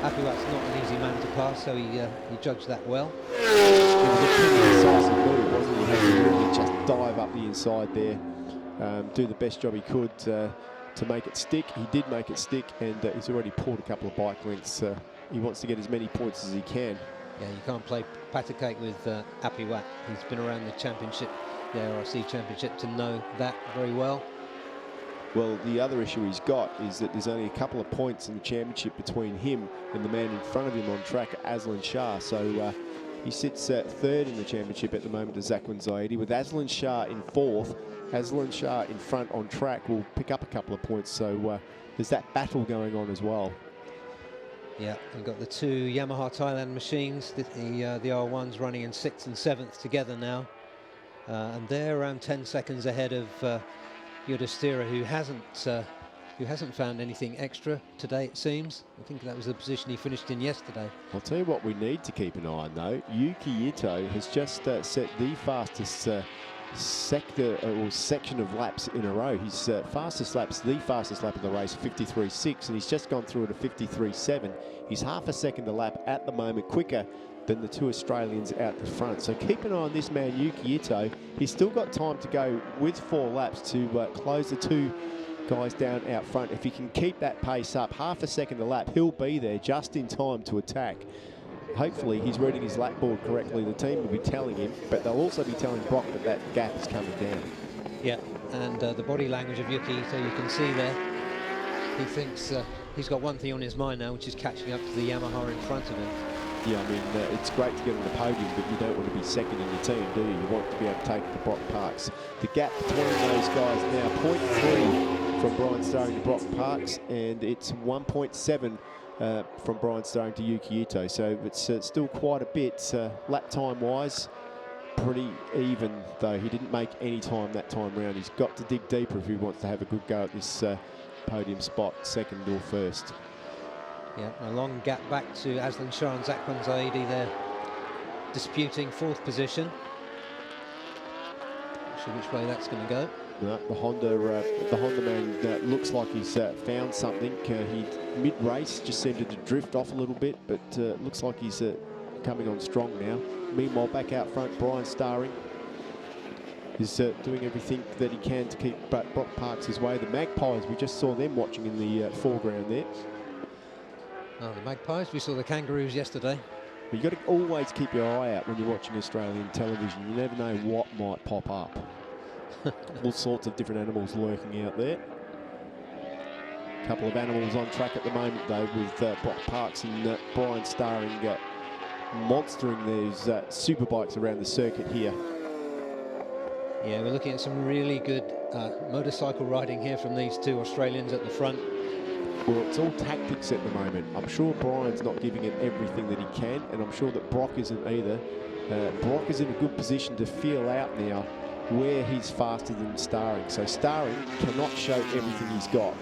Apiwak's not an easy man to pass, so he judged that well. It was a pretty decisive move, wasn't it? He had to really just dive up the inside there, do the best job he could to make it stick. He did make it stick, and he's already pulled a couple of bike lengths. He wants to get as many points as he can. Yeah, you can't play patty cake with Apiwak. He's been around the championship, the ARRC championship, to know that very well. Well, the other issue he's got is that there's only a couple of points in the championship between him and the man in front of him on track, Aslan Shah. So he sits 3rd in the championship at the moment to Zakwan Zaidi. With Aslan Shah in 4th, Aslan Shah in front on track will pick up a couple of points. So there's that battle going on as well. Yeah, we've got the two Yamaha Thailand machines, the R1s running in 6th and 7th together now. And they're around 10 seconds ahead of Yudhishthira, who hasn't found anything extra today, it seems. I think that was the position he finished in yesterday. I'll tell you what we need to keep an eye on, though. Yuki Ito has just set the fastest section of laps in a row. His fastest lap's the fastest lap of the race, 53.6, and he's just gone through at a 53.7. He's half a second a lap at the moment quicker than the two Australians out the front. So keep an eye on this man, Yuki Ito. He's still got time to go with 4 laps to close the two guys down out front. If he can keep that pace up, half a second a lap, he'll be there just in time to attack. Hopefully he's reading his lap board correctly. The team will be telling him, but they'll also be telling Brock that that gap is coming down. Yeah, and the body language of Yuki Ito, you can see there. He thinks he's got one thing on his mind now, which is catching up to the Yamaha in front of him. Yeah, I mean, it's great to get on the podium, but you don't want to be second in your team, do you? You want to be able to take it to Brock Parks. The gap between those guys now, 0.3 from Brian Starring to Brock Parks, and it's 1.7 from Brian Starring to Yuki Ito. So it's still quite a bit. Lap time-wise, pretty even, though. He didn't make any time that time round. He's got to dig deeper if he wants to have a good go at this podium spot, second or first. Yeah, a long gap back to Aslan Shah and Zakwan Zaidi there, disputing 4th position. Not sure which way that's going to go. No, the Honda man looks like he's found something. He mid-race just seemed to drift off a little bit, but looks like he's coming on strong now. Meanwhile, back out front, Brian Starring is doing everything that he can to keep Brock Parks his way. The Magpies, we just saw them watching in the foreground there. Oh, the Magpies, we saw the Kangaroos yesterday. But you've got to always keep your eye out when you're watching Australian television. You never know what might pop up. All sorts of different animals lurking out there. A couple of animals on track at the moment, though, with Brock Parks and Brian Starring monstering these super bikes around the circuit here. Yeah, we're looking at some really good motorcycle riding here from these two Australians at the front. Well, it's all tactics at the moment. I'm sure Brian's not giving it everything that he can, and I'm sure that Brock isn't either. Brock is in a good position to feel out now where he's faster than Starring. So Starring cannot show everything he's got.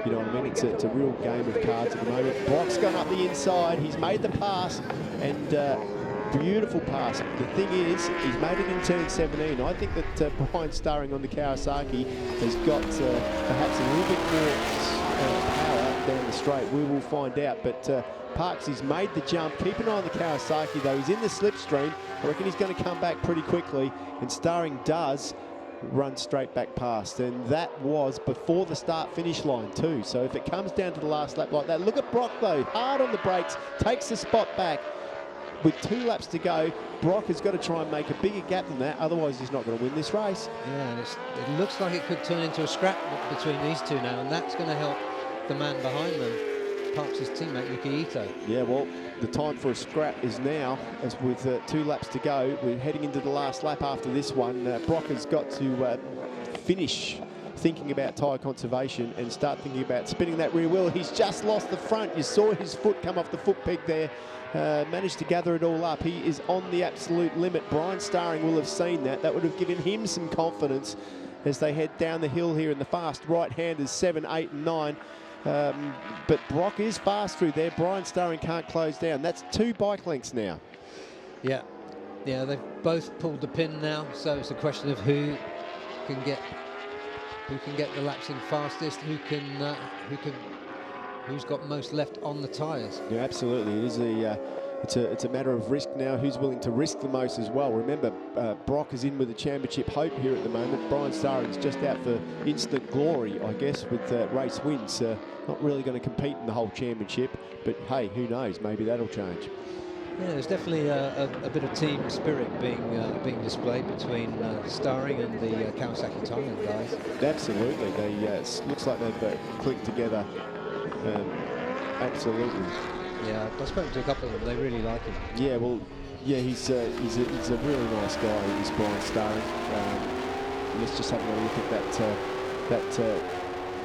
You know what I mean? It's a real game of cards at the moment. Brock's gone up the inside. He's made the pass, and beautiful pass. The thing is, he's made it in turn 17. I think that Brian Starring on the Kawasaki has got perhaps a little bit more power down the straight. We will find out. But Parks, he's made the jump. Keep an eye on the Kawasaki, though. He's in the slipstream. I reckon he's going to come back pretty quickly, and Starring does run straight back past, and that was before the start-finish line too. So if it comes down to the last lap like that, look at Brock though, hard on the brakes, takes the spot back. With 2 laps to go, Brock has got to try and make a bigger gap than that, otherwise he's not going to win this race. Yeah, and it looks like it could turn into a scrap between these two now, and that's going to help the man behind them, Parks' teammate Yuki Ito. Yeah, well, the time for a scrap is now, as with 2 laps to go. We're heading into the last lap after this one. Brock has got to finish thinking about tyre conservation and start thinking about spinning that rear wheel. He's just lost the front. You saw his foot come off the foot peg there. Managed to gather it all up. He is on the absolute limit. Brian Starring will have seen that. That would have given him some confidence as they head down the hill here in the fast right-handers 7, 8 and 9. But Brock is fast through there. Brian Starring can't close down. That's 2 bike lengths now. Yeah, they've both pulled the pin now, so it's a question of who can get the laps in fastest, who's got most left on the tyres. Yeah, absolutely. It is it's a matter of risk now. Who's willing to risk the most as well? Remember, Brock is in with a championship hope here at the moment. Brian Starring's just out for instant glory, I guess, with race wins. Not really going to compete in the whole championship, but hey, who knows? Maybe that'll change. Yeah, there's definitely a bit of team spirit being displayed between Starring and the Kawasaki Thailand guys. Absolutely. They looks like they've clicked together. Absolutely. Yeah, I've spoken to a couple of them. They really like him. Yeah, well, yeah, he's a really nice guy. Is Brian Starring. Let's just have a look at that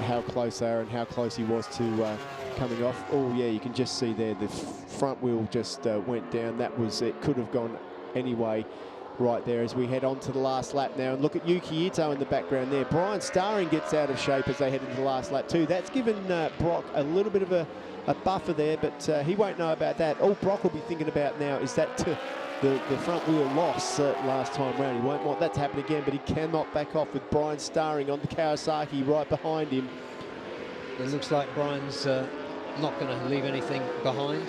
how close they are and how close he was to coming off. Oh yeah, you can just see there the front wheel just went down. It could have gone anyway. Right there as we head on to the last lap now, and look at Yuki Ito in the background there. Brian Starring gets out of shape as they head into the last lap too. That's given Brock a little bit of a buffer there, but he won't know about that. All Brock will be thinking about now is that the front wheel loss last time round. He won't want that to happen again, but he cannot back off with Brian Starring on the Kawasaki right behind him. It looks like Brian's not going to leave anything behind.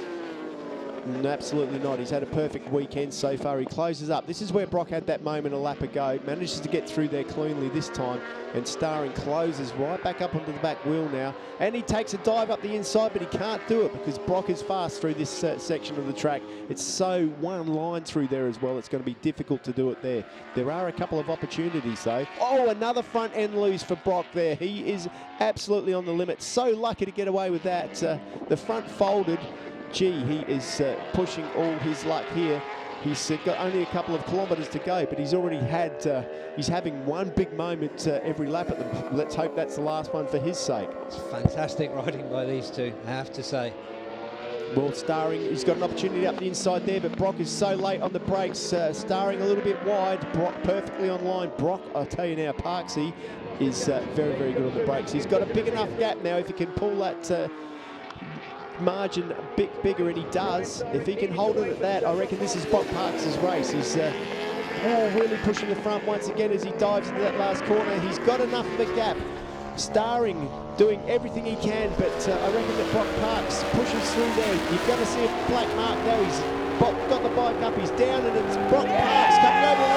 No, absolutely not. He's had a perfect weekend so far. He closes up. This is where Brock had that moment a lap ago. Manages to get through there cleanly this time. And Starring closes right back up onto the back wheel now. And he takes a dive up the inside, but he can't do it because Brock is fast through this section of the track. It's so one line through there as well. It's going to be difficult to do it there. There are a couple of opportunities though. Oh, another front end loose for Brock there. He is absolutely on the limit. So lucky to get away with that. The front folded. Gee, he is pushing all his luck here. He's got only a couple of kilometres to go, but he's already had, he's having one big moment every lap at them. Let's hope that's the last one for his sake. It's fantastic riding by these two, I have to say. Well, Starring, he's got an opportunity up the inside there, but Brock is so late on the brakes. Starring a little bit wide, Brock perfectly on line. Brock, I'll tell you now, Parksy is very, very good on the brakes. He's got a big enough gap now if he can pull that margin a bit bigger, and he does. If he can hold it at that, I reckon this is Brock Parks' race. He's really pushing the front once again as he dives into that last corner. He's got enough of a gap. Starring doing everything he can, but I reckon that Brock Parks pushes through there. You've got to see a black mark now. He's got the bike up, he's down, and it's Brock Parks coming over the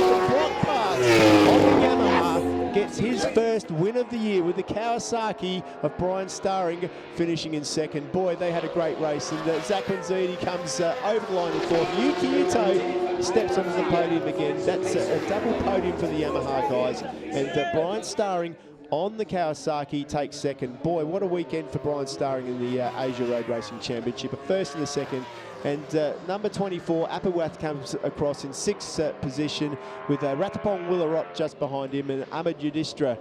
line. Brock Parks on the Yamaha gets his first win of the year with the Kawasaki Kawasaki of Brian Starring finishing in second. Boy, they had a great race, and Zach Wanzidi comes over the line in fourth. Yuki Ito steps onto the podium again. That's a double podium for the Yamaha guys, and Brian Starring on the Kawasaki takes second. Boy, what a weekend for Brian Starring in the Asia Road Racing Championship. A first and a second. And number 24, Apawath, comes across in sixth position with Ratapong Willarot just behind him, and Ahmed Yudhisthira,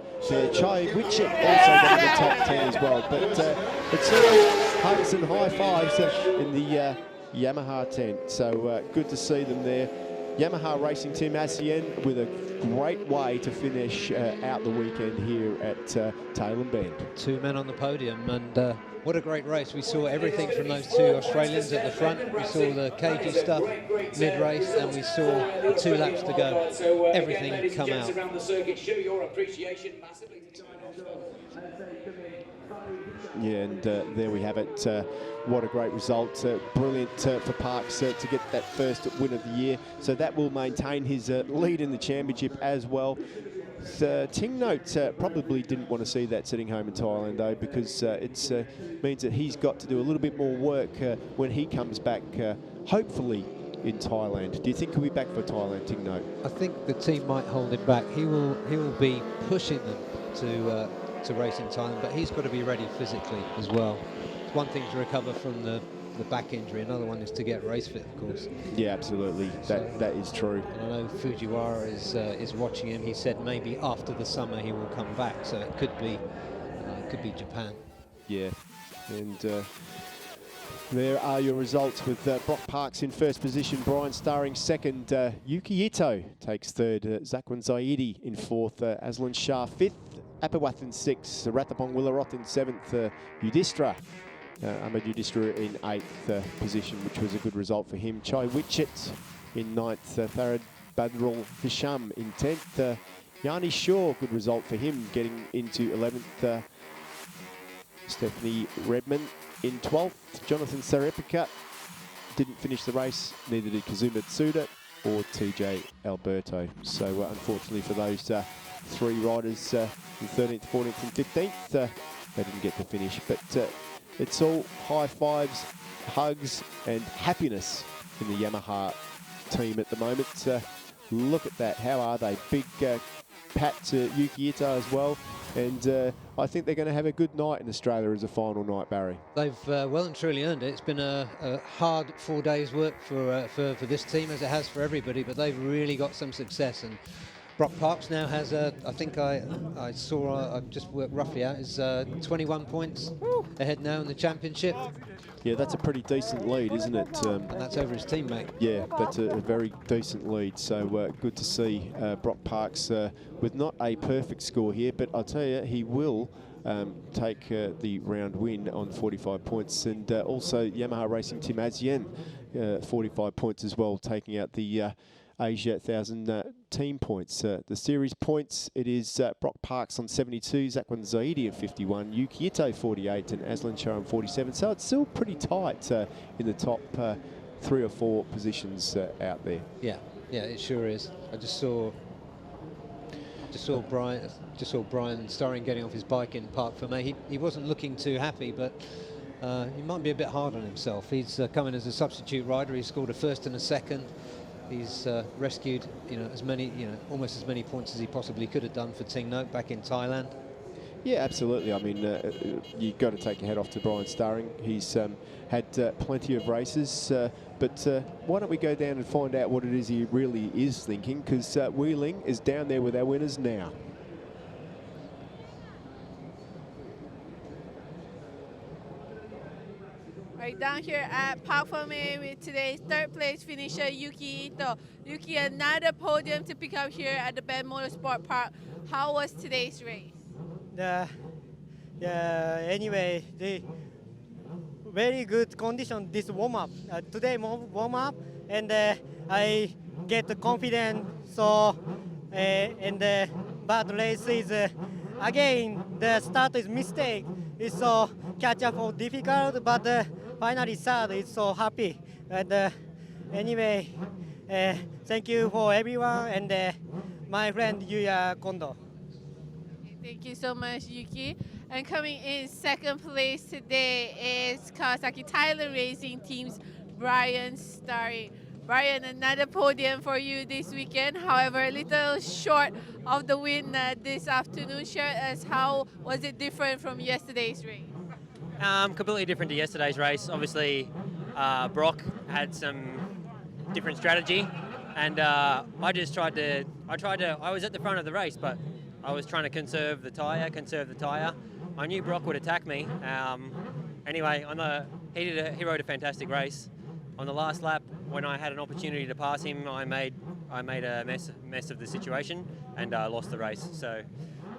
Chai Witchett also got in the top 10 as well. But it's all hugs and high fives in the Yamaha tent. So good to see them there. Yamaha Racing Team ASEAN with a great way to finish out the weekend here at Tail and Bend. 2 men on the podium, and what a great race. We saw everything from those 2 Australians at the front. We saw the cagey stuff mid-race, and we saw 2 laps to go. Everything come out. Yeah, and there we have it. What a great result. Brilliant for Parks to get that first win of the year. So that will maintain his lead in the championship as well. Ting Note probably didn't want to see that sitting home in Thailand, though, because it means that he's got to do a little bit more work when he comes back, hopefully, in Thailand. Do you think he'll be back for Thailand, Ting Note? I think the team might hold him back. He will be pushing them to race in Thailand, but he's got to be ready physically as well. It's one thing to recover from the back injury, another one is to get race fit, of course. Yeah, absolutely. That is true. And I know Fujiwara is watching him. He said maybe after the summer he will come back, so it could be Japan. Yeah, and there are your results with Brock Parks in first position, Brian Starring second, Yuki Ito takes third, Zakwan Zaidi in fourth, Aslan Shah fifth, Apawath in sixth, Ratapong Willarot in seventh, Yudhisthira. Ahmed Yudhisthira in 8th position, which was a good result for him. Chai Witchett in 9th, Farad Badrul Hisham in 10th, Yanni Shaw, good result for him, getting into 11th, Stephanie Redman in 12th, Jonathan Sarepika didn't finish the race, neither did Kazuma Tsuda or TJ Alberto. So unfortunately for those 3 riders in 13th, 14th and 15th, they didn't get to finish, but it's all high fives, hugs and happiness in the Yamaha team at the moment. Look at that, how are they? Big pat to Yuki Ito as well, and I think they're going to have a good night in Australia as a final night, Barry. They've well and truly earned it. It's been a hard 4 days work for this team, as it has for everybody, but they've really got some success. And Brock Parks now has, I think I saw, I've just worked roughly out, is 21 points ahead now in the championship. Yeah, that's a pretty decent lead, isn't it? And that's over his teammate. Yeah, that's a very decent lead. So good to see Brock Parks with not a perfect score here, but I'll tell you, he will take the round win on 45 points. And also Yamaha Racing Team ASEAN, 45 points as well, taking out the Asia 1000 team points. The series points, it is Brock Parks on 72, Zakwan Zaidi at 51, Yuki Ito 48 and Aslan Shah on 47. So it's still pretty tight in the top 3 or 4 positions out there. Yeah, it sure is. I just saw Brian Starring getting off his bike in Park Fermé. He wasn't looking too happy, but he might be a bit hard on himself. He's come in as a substitute rider. He scored a first and a second. He's rescued, almost as many points as he possibly could have done for Ting Note back in Thailand. Yeah, absolutely. I mean, you've got to take your hat off to Brian Starring. He's had plenty of races, but why don't we go down and find out what it is he really is thinking, because Wheeling is down there with our winners now. Right down here at Park Fermé with today's 3rd place finisher Yuki Ito. Yuki, another podium to pick up here at the Bend Motorsport Park. How was today's race? Anyway, the very good condition this warm-up. Today warm-up, and I get confident. So but race is again the start is mistake. It's so catch up for difficult, but finally third is so happy. And anyway, thank you for everyone and my friend Yuya Kondo. Thank you so much, Yuki. And coming in second place today is Kawasaki Thailand Racing Team's Brian Starry. Brian, another podium for you this weekend. However, a little short of the win this afternoon. Share us how was it different from yesterday's race? Completely different to yesterday's race. Obviously, Brock had some different strategy, and I was at the front of the race, but I was trying to conserve the tyre. I knew Brock would attack me. Anyway, he rode a fantastic race. On the last lap, when I had an opportunity to pass him, I made a mess of the situation and lost the race. So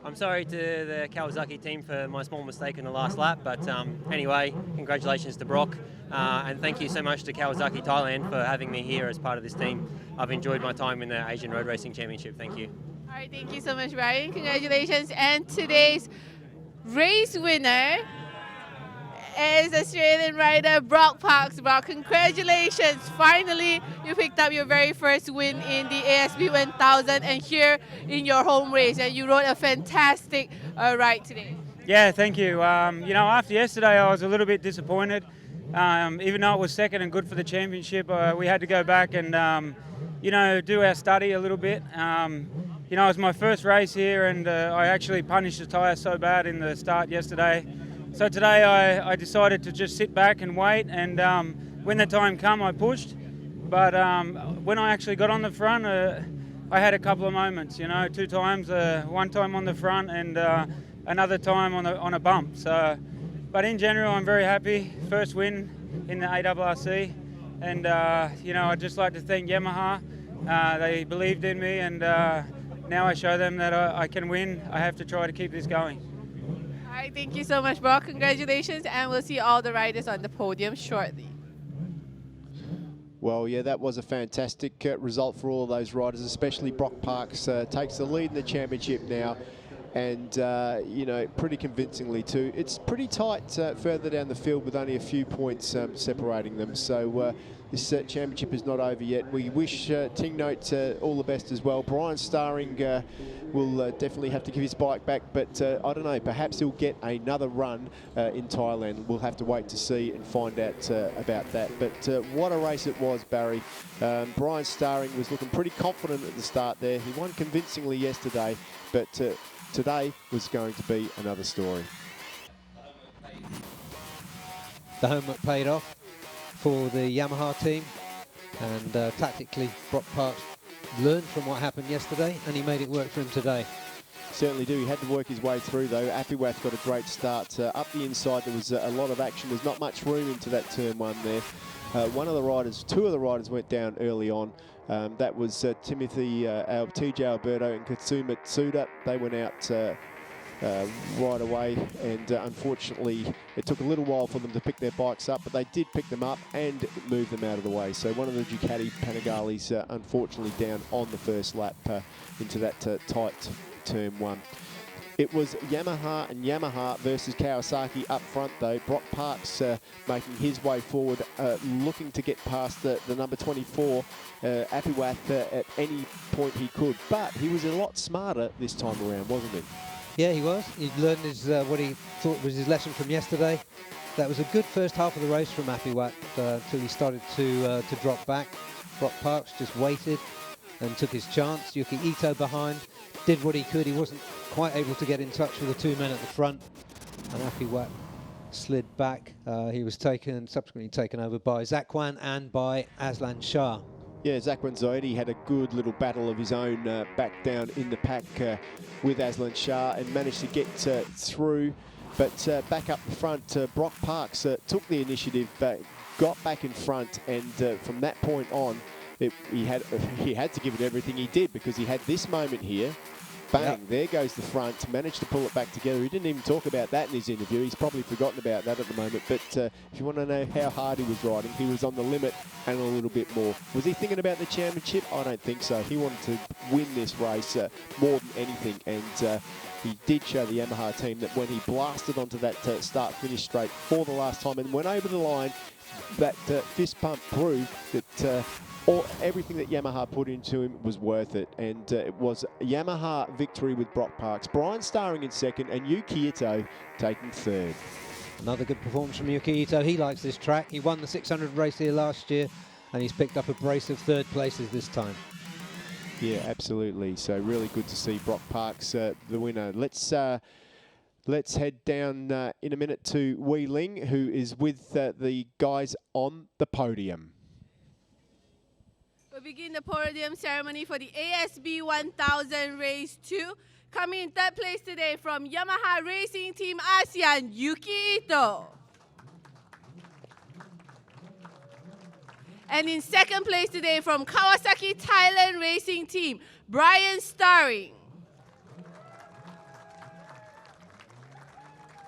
I'm sorry to the Kawasaki team for my small mistake in the last lap, but anyway, congratulations to Brock, and thank you so much to Kawasaki Thailand for having me here as part of this team. I've enjoyed my time in the Asian Road Racing Championship. Thank you. All right, thank you so much, Brian. Congratulations. And today's race winner is Australian rider Brock Parks. Brock, congratulations. Finally, you picked up your very first win in the ASB1000 and here in your home race. And you rode a fantastic ride today. Yeah, thank you. You know, after yesterday, I was a little bit disappointed. Even though it was second and good for the championship, we had to go back and, you know, do our study a little bit. You know, it was my first race here and I actually punished the tyre so bad in the start yesterday. So today I decided to just sit back and wait, and when the time came I pushed, but when I actually got on the front I had a couple of moments, you know, two times, one time on the front and another time on a bump. So, but in general I'm very happy, first win in the ARRC, and you know, I'd just like to thank Yamaha. They believed in me, and now I show them that I can win. I have to try to keep this going. All right, thank you so much, Brock. Congratulations, and we'll see all the riders on the podium shortly. Well, yeah, that was a fantastic result for all of those riders, especially Brock Parks takes the lead in the championship now, and you know, pretty convincingly too. It's pretty tight further down the field with only a few points separating them. So this championship is not over yet. We wish Ting Note all the best as well. Brian Starring will definitely have to give his bike back, but I don't know, perhaps he'll get another run in Thailand. We'll have to wait to see and find out about that. But what a race it was, Barry. Brian Starring was looking pretty confident at the start there. He won convincingly yesterday, but today was going to be another story. The homework paid off for the Yamaha team, and tactically Brock Parks learned from what happened yesterday and he made it work for him today. Certainly do. He had to work his way through though. Apiwath got a great start. Up the inside there was a lot of action. There's not much room into that turn one there. Two of the riders went down early on. That was TJ Alberto and Katsuma Tsuda. They went out right away, and unfortunately it took a little while for them to pick their bikes up, but they did pick them up and move them out of the way. So one of the Ducati Panigales unfortunately down on the first lap into that tight turn one. It was Yamaha and Yamaha versus Kawasaki up front though. Brock Parks making his way forward, looking to get past the number 24, Apiwath, at any point he could. But he was a lot smarter this time around, wasn't he? Yeah, he was. He learned what he thought was his lesson from yesterday. That was a good first half of the race from Apiwath until he started to drop back. Brock Parks just waited and took his chance. Yuki Ito behind, did what he could. He wasn't quite able to get in touch with the two men at the front, and Apiwath slid back. He was subsequently taken over by Zakwan and by Aslan Shah. Yeah, Zakwan Zaidi had a good little battle of his own back down in the pack with Aslan Shah and managed to get through. But back up the front, Brock Parks took the initiative, got back in front, and from that point on, he had to give it everything he did, because he had this moment here. Bang, yep. There goes the front, managed to pull it back together. He didn't even talk about that in his interview. He's probably forgotten about that at the moment. But if you want to know how hard he was riding, he was on the limit and a little bit more. Was he thinking about the championship? I don't think so. He wanted to win this race more than anything. And he did show the Yamaha team that when he blasted onto that start-finish straight for the last time and went over the line that fist pump proved that everything that Yamaha put into him was worth it, and it was a Yamaha victory with Brock Parks. Brian Starring in second, and Yuki Ito taking third. Another good performance from Yuki Ito. He likes this track. He won the 600 race here last year, and he's picked up a brace of third places this time. Yeah, absolutely. So really good to see Brock Parks the winner. Let's head down in a minute to Wei Ling, who is with the guys on the podium. We'll begin the podium ceremony for the ASB1000 Race 2. Coming in third place today from Yamaha Racing Team ASEAN, Yuki Ito. And in second place today from Kawasaki Thailand Racing Team, Brian Starring.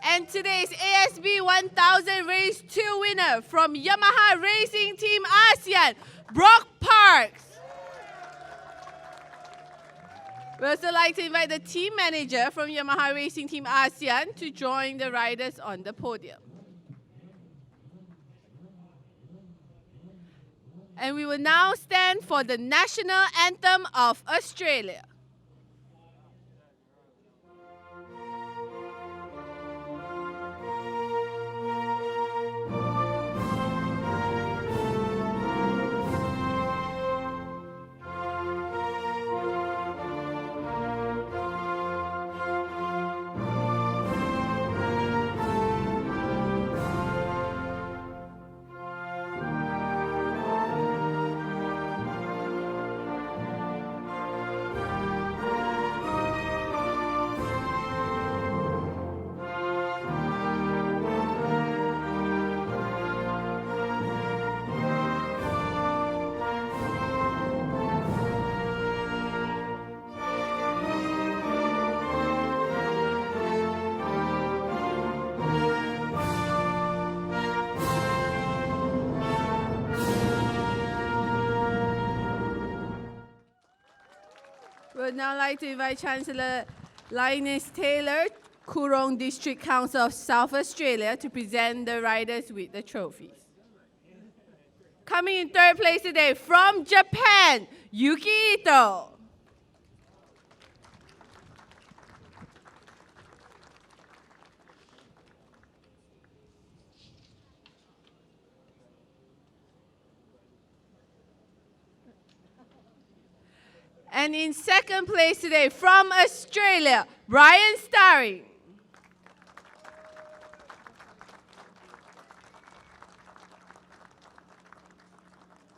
And today's ASB1000 Race 2 winner from Yamaha Racing Team ASEAN, Brock Parks. We'd also like to invite the team manager from Yamaha Racing Team ASEAN to join the riders on the podium. And we will now stand for the National Anthem of Australia. Would now like to invite Chancellor Linus Taylor, Coorong District Council of South Australia, to present the riders with the trophies. Coming in third place today from Japan, Yuki Ito. And in second place today from Australia, Brian Starring.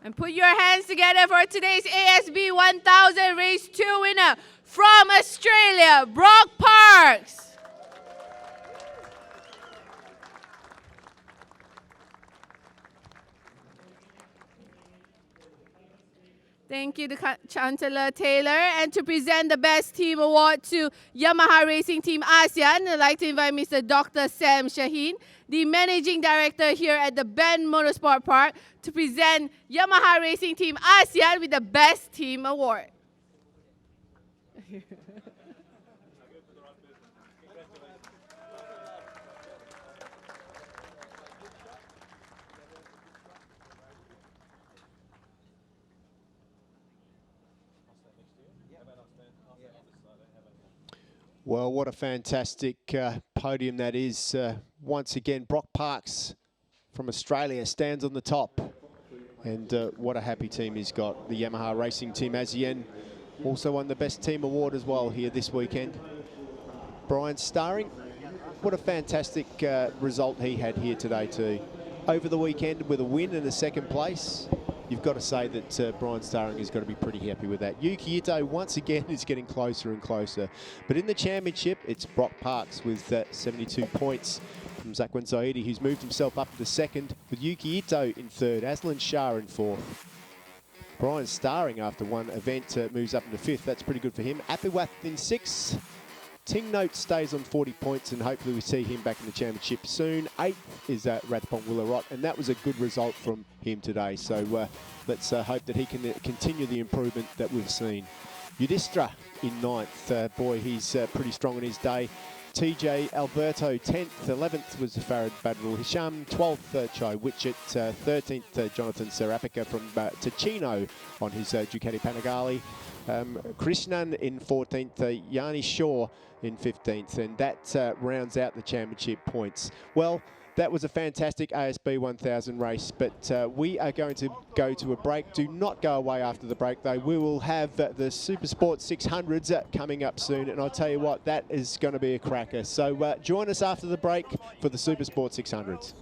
And put your hands together for today's ASB1000 Race 2 winner from Australia, Brock Parks. Thank you to Chancellor Taylor. And to present the Best Team Award to Yamaha Racing Team ASEAN, I'd like to invite Mr. Dr. Sam Shaheen, the Managing Director here at the Bend Motorsport Park, to present Yamaha Racing Team ASEAN with the Best Team Award. Well, what a fantastic podium that is. Once again, Brock Parks from Australia stands on the top. And what a happy team he's got. The Yamaha Racing Team ASEAN also won the Best Team Award as well here this weekend. Brian Starring, what a fantastic result he had here today too. Over the weekend with a win and a second place. You've got to say that Brian Starring has got to be pretty happy with that. Yuki Ito once again is getting closer and closer. But in the championship, it's Brock Parks with 72 points from Zakwan Zaidi, who's moved himself up to second, with Yuki Ito in third, Aslan Shah in fourth. Brian Starring, after one event, moves up into fifth. That's pretty good for him. Apiwath in sixth. Ting Note stays on 40 points, and hopefully we see him back in the championship soon. Eighth is Rathpong Willarot, and that was a good result from him today. So let's hope that he can continue the improvement that we've seen. Yudhisthira in ninth. Boy, he's pretty strong on his day. TJ Alberto 10th, 11th was Farad Badrul Hisham, 12th Chai Witchett, 13th Jonathan Serapica from Ticino on his Ducati Panigale. Krishnan in 14th, Yanni Shaw in 15th, and that rounds out the championship points. Well, that was a fantastic ASB 1000 race, but we are going to go to a break. Do not go away after the break, though. We will have the Supersport 600s coming up soon, and I'll tell you what, that is going to be a cracker. So join us after the break for the Supersport 600s.